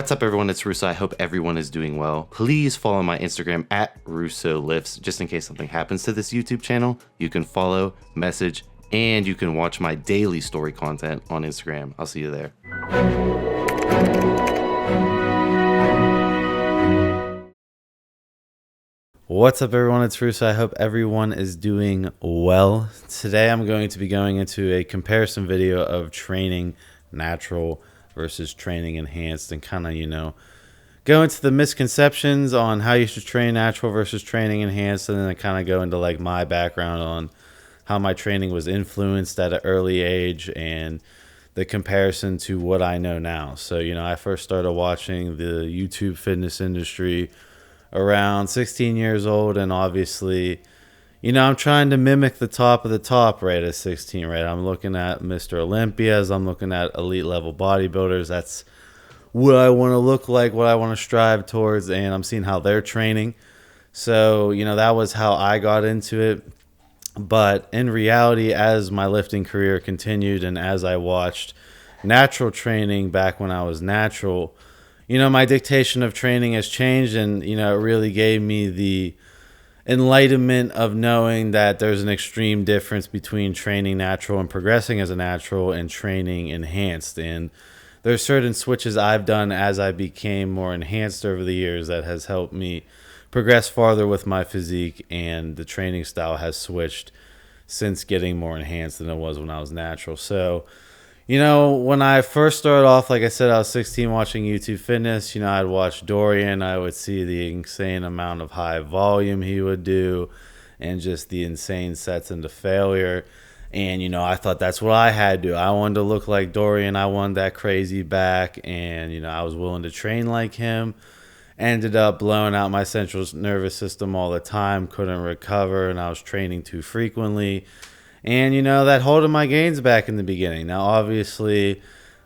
What's up, everyone? It's Russo. I hope everyone is doing well. Please follow my Instagram at RussoLifts, just in case something happens to this YouTube channel. You can follow, message, and you can watch my daily story content on Instagram. I'll see you there. What's up, everyone? It's Russo. I hope everyone is doing well. Today I'm going to be going into a comparison video of training natural versus training enhanced, and kind of, go into the misconceptions on how you should train natural versus training enhanced, and then I kind of go into like my background on how my training was influenced at an early age and the comparison to what I know now. So, I first started watching the YouTube fitness industry around 16 years old, and obviously, I'm trying to mimic the top of the top right at 16, right? I'm looking at Mr. Olympias, I'm looking at elite level bodybuilders. That's what I want to look like, what I want to strive towards, and I'm seeing how they're training. So, that was how I got into it. But in reality, as my lifting career continued and as I watched natural training back when I was natural, my dictation of training has changed, and, it really gave me the enlightenment of knowing that there's an extreme difference between training natural and progressing as a natural and training enhanced. And there's certain switches I've done as I became more enhanced over the years that has helped me progress farther with my physique, and the training style has switched since getting more enhanced than it was when I was natural. So, when I first started off, like I said, I was 16 watching YouTube fitness. I'd watch Dorian. I would see the insane amount of high volume he would do and just the insane sets into failure. And, I thought that's what I had to do. I wanted to look like Dorian. I wanted that crazy back. And, I was willing to train like him. Ended up blowing out my central nervous system all the time. Couldn't recover, and I was training too frequently. And, that holding my gains back in the beginning. Now, obviously,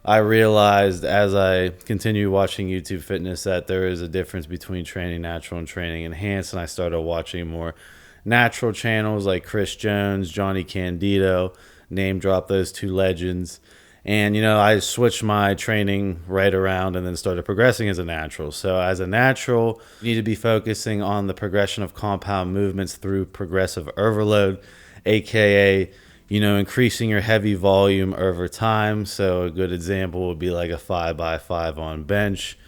I realized as I continued watching YouTube fitness that there is a difference between training natural and training enhanced. And I started watching more natural channels like Chris Jones, Johnny Candido, name drop those two legends. And, I switched my training right around and then started progressing as a natural. So as a natural, you need to be focusing on the progression of compound movements through progressive overload, aka, increasing your heavy volume over time. So a good example would be like a 5x5 on bench.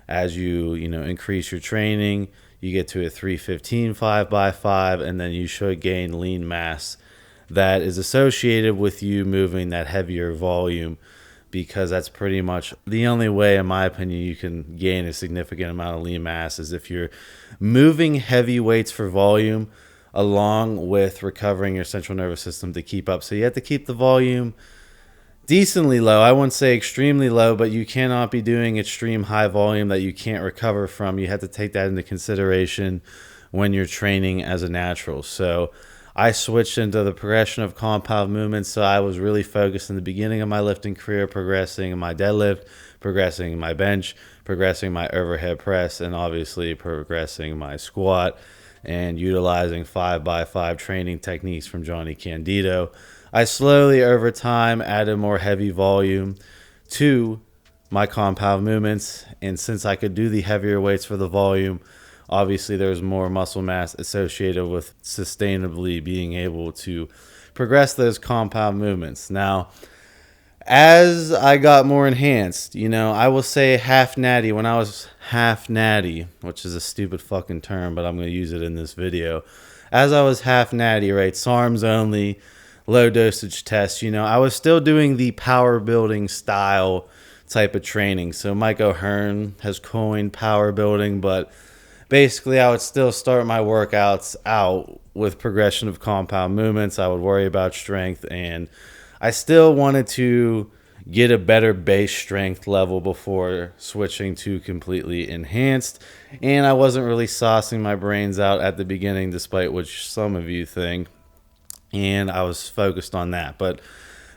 As you, increase your training, you get to a 315 5x5, and then you should gain lean mass that is associated with you moving that heavier volume, because that's pretty much the only way, in my opinion, you can gain a significant amount of lean mass is if you're moving heavy weights for volume along with recovering your central nervous system to keep up. So you have to keep the volume decently low. I wouldn't say extremely low, but you cannot be doing extreme high volume that you can't recover from. You have to take that into consideration when you're training as a natural. So I switched into the progression of compound movements. So I was really focused in the beginning of my lifting career, progressing my deadlift, progressing my bench, progressing my overhead press, and obviously progressing my squat, and utilizing 5x5 training techniques from Johnny Candido. I slowly, over time, added more heavy volume to my compound movements. And since I could do the heavier weights for the volume, obviously there's more muscle mass associated with sustainably being able to progress those compound movements. Now, as I got more enhanced, I will say half natty. When I was half natty, which is a stupid fucking term, but I'm going to use it in this video. As I was half natty, right, SARMs only, low dosage tests, I was still doing the power building style type of training. So Mike O'Hearn has coined power building, but basically I would still start my workouts out with progression of compound movements. I would worry about strength, and I still wanted to get a better base strength level before switching to completely enhanced. And I wasn't really saucing my brains out at the beginning, despite what some of you think. And I was focused on that. But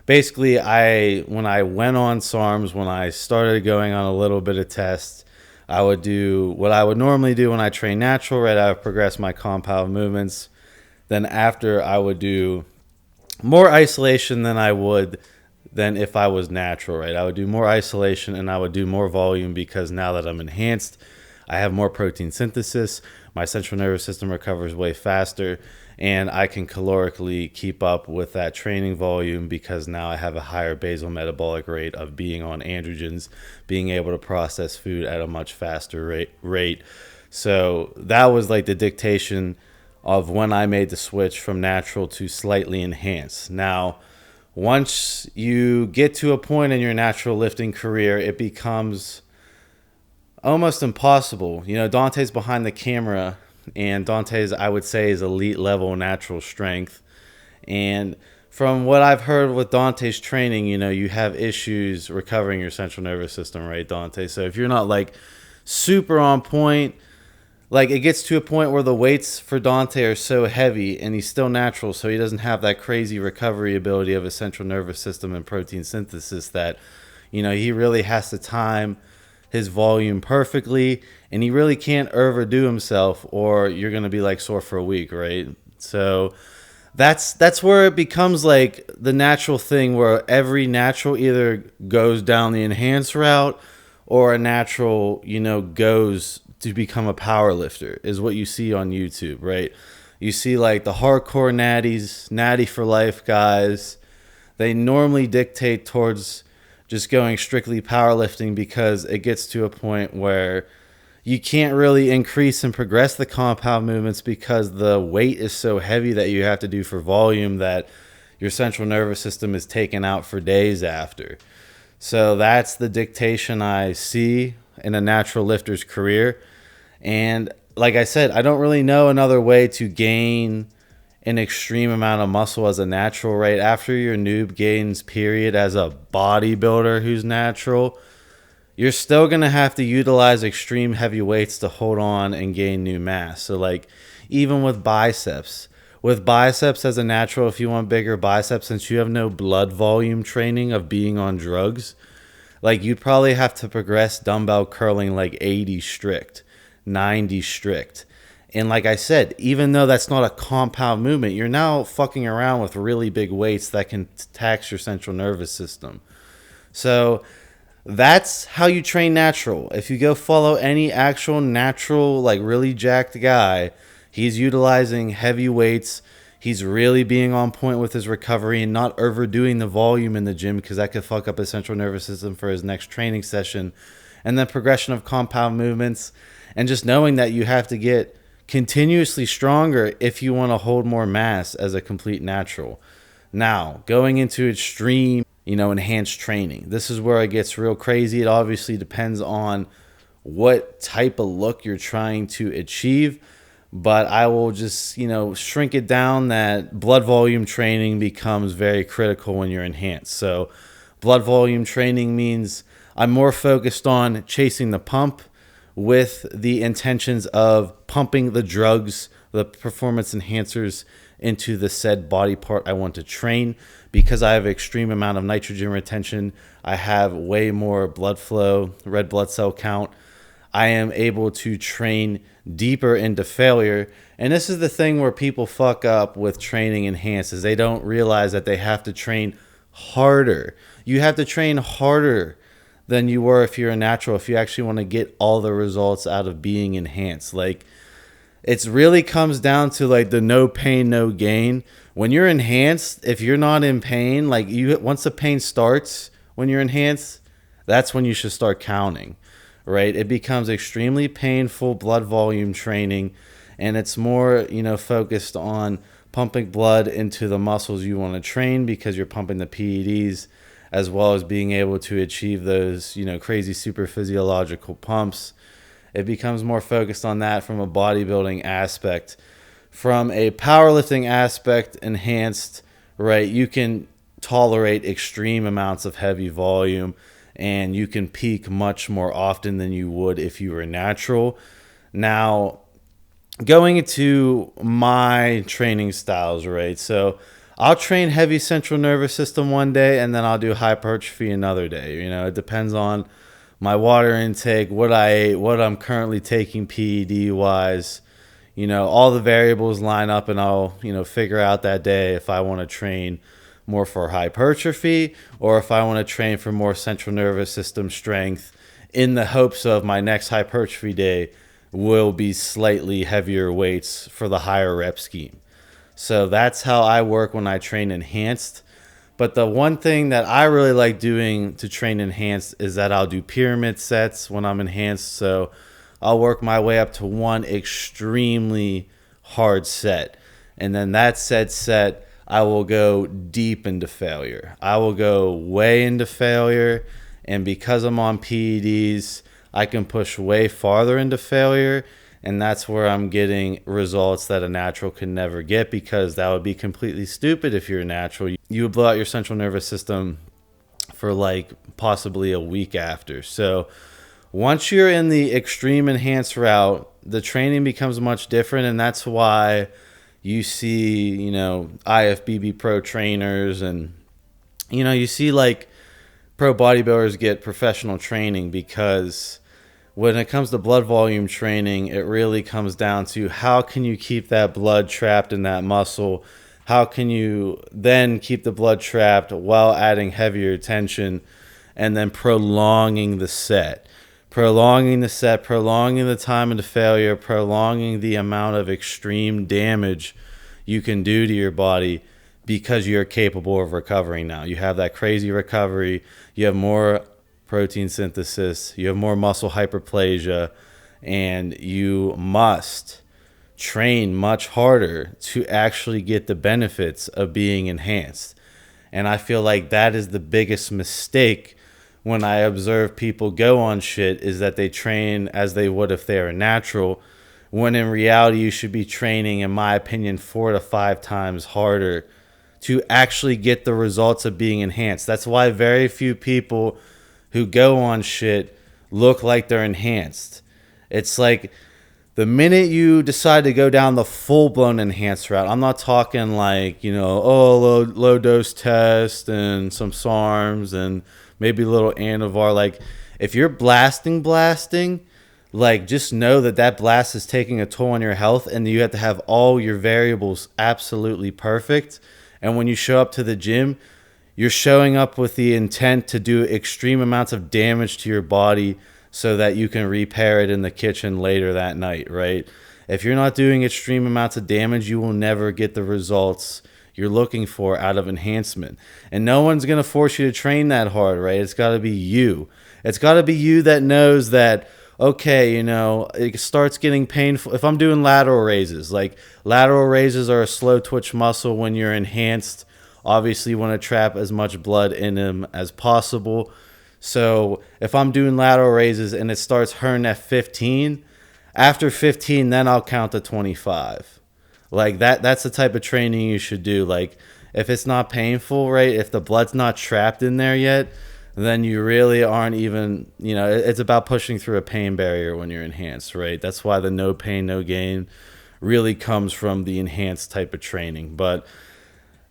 basically, when I went on SARMs, when I started going on a little bit of tests, I would do what I would normally do when I train natural, right? I would progress my compound movements. Then after, I would do more isolation than I would than if I was natural, right? I would do more isolation and I would do more volume because now that I'm enhanced, I have more protein synthesis. My central nervous system recovers way faster, and I can calorically keep up with that training volume because now I have a higher basal metabolic rate of being on androgens, being able to process food at a much faster rate. So that was like the dictation of when I made the switch from natural to slightly enhanced. Now, once you get to a point in your natural lifting career, it becomes almost impossible. You know, Dante's behind the camera, and Dante's, I would say, is elite level natural strength. And from what I've heard with Dante's training, you know, you have issues recovering your central nervous system, right, Dante? So if you're not like super on point, like it gets to a point where the weights for Dante are so heavy and he's still natural, so he doesn't have that crazy recovery ability of his central nervous system and protein synthesis that, you know, he really has to time his volume perfectly, and he really can't overdo himself or you're going to be like sore for a week, right? So that's where it becomes like the natural thing where every natural either goes down the enhanced route or a natural, you know, goes to become a power lifter is what you see on YouTube, right? You see like the hardcore natties, natty for life guys, they normally dictate towards just going strictly powerlifting because it gets to a point where you can't really increase and progress the compound movements because the weight is so heavy that you have to do for volume that your central nervous system is taken out for days after. So that's the dictation I see in a natural lifter's career. And like I said, I don't really know another way to gain an extreme amount of muscle as a natural, right? After your noob gains period as a bodybuilder who's natural, you're still going to have to utilize extreme heavy weights to hold on and gain new mass. So like even with biceps as a natural, if you want bigger biceps, since you have no blood volume training of being on drugs, like you'd probably have to progress dumbbell curling like 80 strict, 90 strict. And like I said, even though that's not a compound movement, you're now fucking around with really big weights that can tax your central nervous system. So that's how you train natural. If you go follow any actual natural, like really jacked guy, he's utilizing heavy weights. He's really being on point with his recovery and not overdoing the volume in the gym because that could fuck up his central nervous system for his next training session. And then progression of compound movements and just knowing that you have to get continuously stronger if you want to hold more mass as a complete natural. Now, going into extreme, you know, enhanced training. This is where it gets real crazy. It obviously depends on what type of look you're trying to achieve, but I will just, you know, shrink it down that blood volume training becomes very critical when you're enhanced. So blood volume training means I'm more focused on chasing the pump with the intentions of pumping the drugs, the performance enhancers into the said body part I want to train. Because I have extreme amount of nitrogen retention, I have way more blood flow, red blood cell count. I am able to train deeper into failure. And this is the thing where people fuck up with training enhanced is they don't realize that they have to train harder. You have to train harder than you were if you're a natural, if you actually want to get all the results out of being enhanced. Like, it really comes down to like the no pain, no gain. When you're enhanced, if you're not in pain, like once the pain starts when you're enhanced, that's when you should start counting, right? It becomes extremely painful blood volume training, and it's more, you know, focused on pumping blood into the muscles you want to train because you're pumping the PEDs, as well as being able to achieve those, you know, crazy super physiological pumps. It becomes more focused on that from a bodybuilding aspect. From a powerlifting aspect, enhanced, right, you can tolerate extreme amounts of heavy volume and you can peak much more often than you would if you were natural. Now, going into my training styles, right, so I'll train heavy central nervous system one day and then I'll do hypertrophy another day. You know, it depends on my water intake, what I ate, what I'm currently taking PED wise. You know, all the variables line up and I'll, you know, figure out that day if I want to train more for hypertrophy, or if I want to train for more central nervous system strength in the hopes of my next hypertrophy day will be slightly heavier weights for the higher rep scheme. So that's how I work when I train enhanced. But the one thing that I really like doing to train enhanced is that I'll do pyramid sets when I'm enhanced. So I'll work my way up to one extremely hard set. And then that set, I will go deep into failure. I will go way into failure. And because I'm on PEDs, I can push way farther into failure. And that's where I'm getting results that a natural can never get, because that would be completely stupid if you're a natural. You would blow out your central nervous system for like possibly a week after. So once you're in the extreme enhanced route, the training becomes much different. And that's why you see, IFBB pro trainers and, you see like pro bodybuilders get professional training, because when it comes to blood volume training, it really comes down to how can you keep that blood trapped in that muscle? How can you then keep the blood trapped while adding heavier tension and then prolonging the set? Prolonging the set, prolonging the time into failure, prolonging the amount of extreme damage you can do to your body, because you're capable of recovering now. You have that crazy recovery. You have more protein synthesis, you have more muscle hyperplasia, and you must train much harder to actually get the benefits of being enhanced. And I feel like that is the biggest mistake when I observe people go on shit, is that they train as they would if they were natural, when in reality you should be training, in my opinion, 4 to 5 times harder to actually get the results of being enhanced. That's why very few people who go on shit look like they're enhanced. It's like the minute you decide to go down the full-blown enhanced route, I'm not talking like, low dose test and some SARMs and maybe a little Anavar. Like, if you're blasting, like, just know that blast is taking a toll on your health, and you have to have all your variables absolutely perfect. And when you show up to the gym, you're showing up with the intent to do extreme amounts of damage to your body so that you can repair it in the kitchen later that night, right? If you're not doing extreme amounts of damage, you will never get the results you're looking for out of enhancement. And no one's going to force you to train that hard, right? It's got to be you. It's got to be you that knows that, okay, it starts getting painful. If I'm doing lateral raises, like lateral raises are a slow twitch muscle when you're enhanced. Obviously, you want to trap as much blood in them as possible. So if I'm doing lateral raises and it starts hurting at 15, after 15, then I'll count to 25. Like that's the type of training you should do. Like, if it's not painful, right? If the blood's not trapped in there yet, then you really aren't even, it's about pushing through a pain barrier when you're enhanced, right? That's why the no pain, no gain really comes from the enhanced type of training. But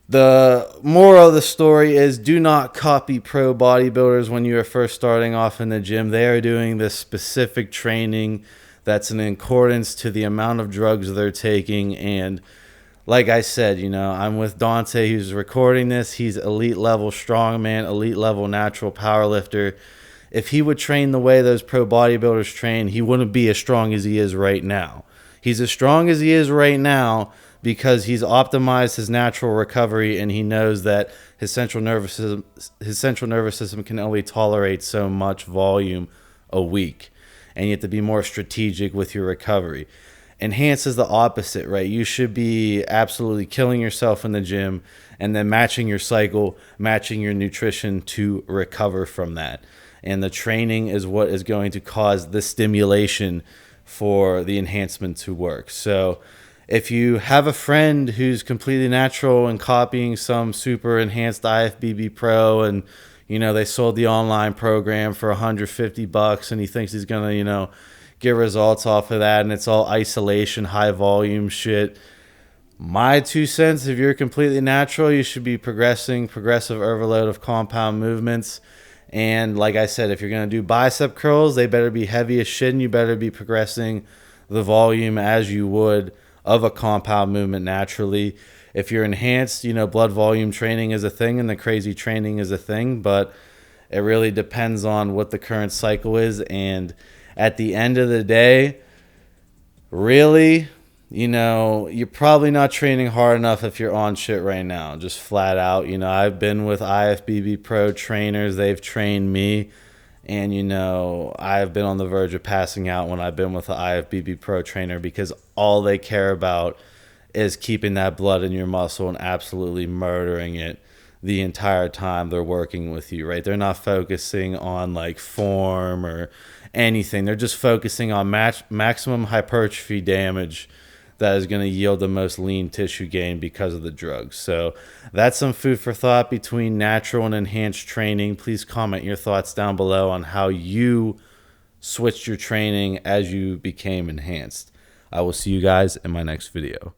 the moral of the story is, do not copy pro bodybuilders when you are first starting off in the gym. They are doing this specific training that's in accordance to the amount of drugs they're taking. And like I said, I'm with Dante, who's recording this. He's elite level strongman, elite level natural powerlifter. If he would train the way those pro bodybuilders train, he wouldn't be as strong as he is right now. He's as strong as he is right now because he's optimized his natural recovery, and he knows that his central nervous system can only tolerate so much volume a week, and you have to be more strategic with your recovery. Enhance is the opposite, right? You should be absolutely killing yourself in the gym and then matching your cycle, matching your nutrition to recover from that. And the training is what is going to cause the stimulation for the enhancement to work. So if you have a friend who's completely natural and copying some super enhanced IFBB Pro, and they sold the online program for $150 and he thinks he's gonna get results off of that, and it's all isolation, high volume shit, my 2 cents, if you're completely natural, you should be progressive overload of compound movements. And like I said, if you're going to do bicep curls, they better be heavy as shit, and you better be progressing the volume as you would of a compound movement naturally. If you're enhanced, you know, blood volume training is a thing and the crazy training is a thing, but it really depends on what the current cycle is. And at the end of the day, really, you know, you're probably not training hard enough if you're on shit right now, just flat out. You know, I've been with IFBB Pro trainers, they've trained me, and, you know, I've been on the verge of passing out when I've been with an IFBB Pro trainer because all they care about is keeping that blood in your muscle and absolutely murdering it the entire time they're working with you, right? They're not focusing on like form or anything. They're just focusing on maximum hypertrophy damage that is going to yield the most lean tissue gain because of the drugs. So that's some food for thought between natural and enhanced training. Please comment your thoughts down below on how you switched your training as you became enhanced. I will see you guys in my next video.